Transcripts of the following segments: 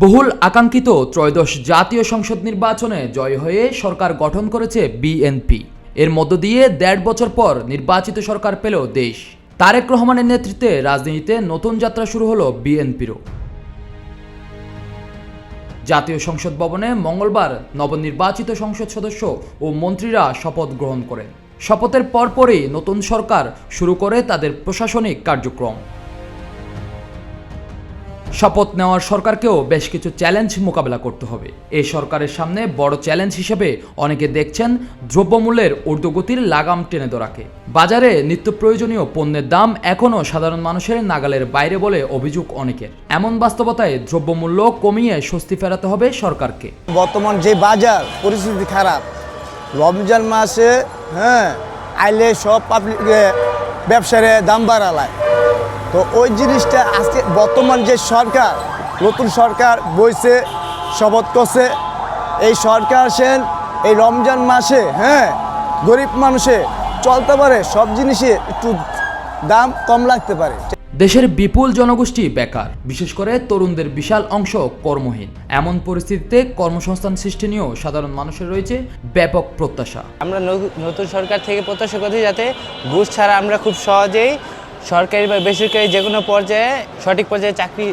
বহুল আকাঙ্ক্ষিত ত্রয়োদশ জাতীয় সংসদ নির্বাচনে জয় হয়ে সরকার গঠন করেছে বিএনপি। এর মধ্য দিয়ে ১.৫ বছর পর নির্বাচিত সরকার পেল দেশ। তারেক রহমানের নেতৃত্বে রাজনীতিতে নতুন যাত্রা শুরু হলো বিএনপিরও। জাতীয় সংসদ ভবনে মঙ্গলবার নবনির্বাচিত সংসদ সদস্য ও মন্ত্রীরা শপথ গ্রহণ করেন। শপথের পরপরই নতুন সরকার শুরু করে তাদের প্রশাসনিক কার্যক্রম। শপথ নেওয়ার সরকারকেও বেশ কিছু চ্যালেঞ্জ মোকাবেলা করতে হবে। এই সরকারের সামনে বড় চ্যালেঞ্জ হিসেবে অনেকে দেখছেন দ্রব্যমূল্যের ঊর্ধ্বগতির লাগাম টেনে ধরাকে। বাজারে নিত্য প্রয়োজনীয় পণ্যের দাম এখনও সাধারণ মানুষের নাগালের বাইরে বলে অভিযোগ অনেকের। এমন বাস্তবতায় দ্রব্যমূল্য কমিয়ে স্বস্তি ফেরাতে হবে সরকারকে। বর্তমান যে বাজার পরিস্থিতি খারাপ, রমজান মাসে আইলে সব পাবলিক ব্যবসারে দাম বাড়ালায়, তো ওই জিনিসটা আজকে বর্তমান যে সরকার, নতুন সরকার বইছে, শপথ করছে, এই সরকার সেন এই রমজান মাসে গরিব মানুষে চলতে পারে, সব জিনিসে একটু দাম কম লাগতে পারে। দেশের বিপুল জনগোষ্ঠী বেকার, বিশেষ করে তরুণদের বিশাল অংশ কর্মহীন। এমন পরিস্থিতিতে কর্মসংস্থান সৃষ্টি নিয়েও সাধারণ মানুষের রয়েছে ব্যাপক প্রত্যাশা। আমরা নতুন সরকার থেকে প্রত্যাশা করছি যাতে ঘুষ ছাড়া আমরা খুব সহজেই সরকারি বা বেসরকারি যে কোনো পর্যায়ে সঠিক পর্যায়ে চাকরি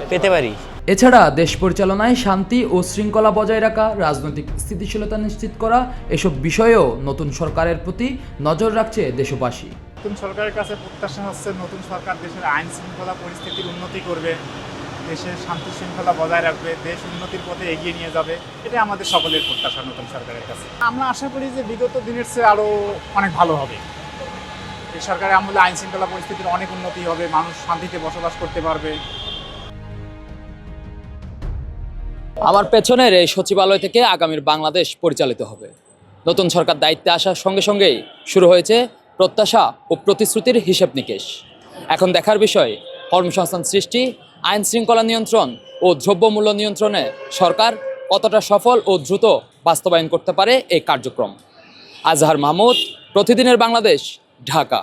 পেতে পারি। এছাড়া দেশ পরিচালনায় শান্তি ও শৃঙ্খলা বজায় রাখা, রাজনৈতিক স্থিতিশীলতা নিশ্চিত করা, এসব বিষয়েও নতুন সরকারের প্রতি নজর রাখছে দেশবাসী। নতুন সরকারের কাছে প্রত্যাশা হচ্ছে নতুন সরকার দেশের আইন শৃঙ্খলা পরিস্থিতির উন্নতি করবে, দেশের শান্তি শৃঙ্খলা বজায় রাখবে, দেশ উন্নতির পথে এগিয়ে নিয়ে যাবে। এটা আমাদের সকলের প্রত্যাশা নতুন সরকারের কাছে। আমরা আশা করি যে বিগত দিনের চেয়ে আরও অনেক ভালো হবে। এই সরকারের আমলে আইন শৃঙ্খলা পরিস্থিতির অনেক উন্নতি হবে, মানুষ শান্তিতে বসবাস করতে পারবে। আমার পেছনের এই সচিবালয় থেকে আগামীর বাংলাদেশ পরিচালিত হবে। নতুন সরকার দায়িত্বে আসার সঙ্গে সঙ্গেই শুরু হয়েছে প্রত্যাশা ও প্রতিশ্রুতির হিসেব নিকেশ। এখন দেখার বিষয়, কর্মসংস্থান সৃষ্টি, আইন শৃঙ্খলা নিয়ন্ত্রণ ও দ্রব্যমূল্য নিয়ন্ত্রণে সরকার কতটা সফল ও দ্রুত বাস্তবায়ন করতে পারে এই কার্যক্রম। আজহার মাহমুদ, প্রতিদিনের বাংলাদেশ, ঢাকা।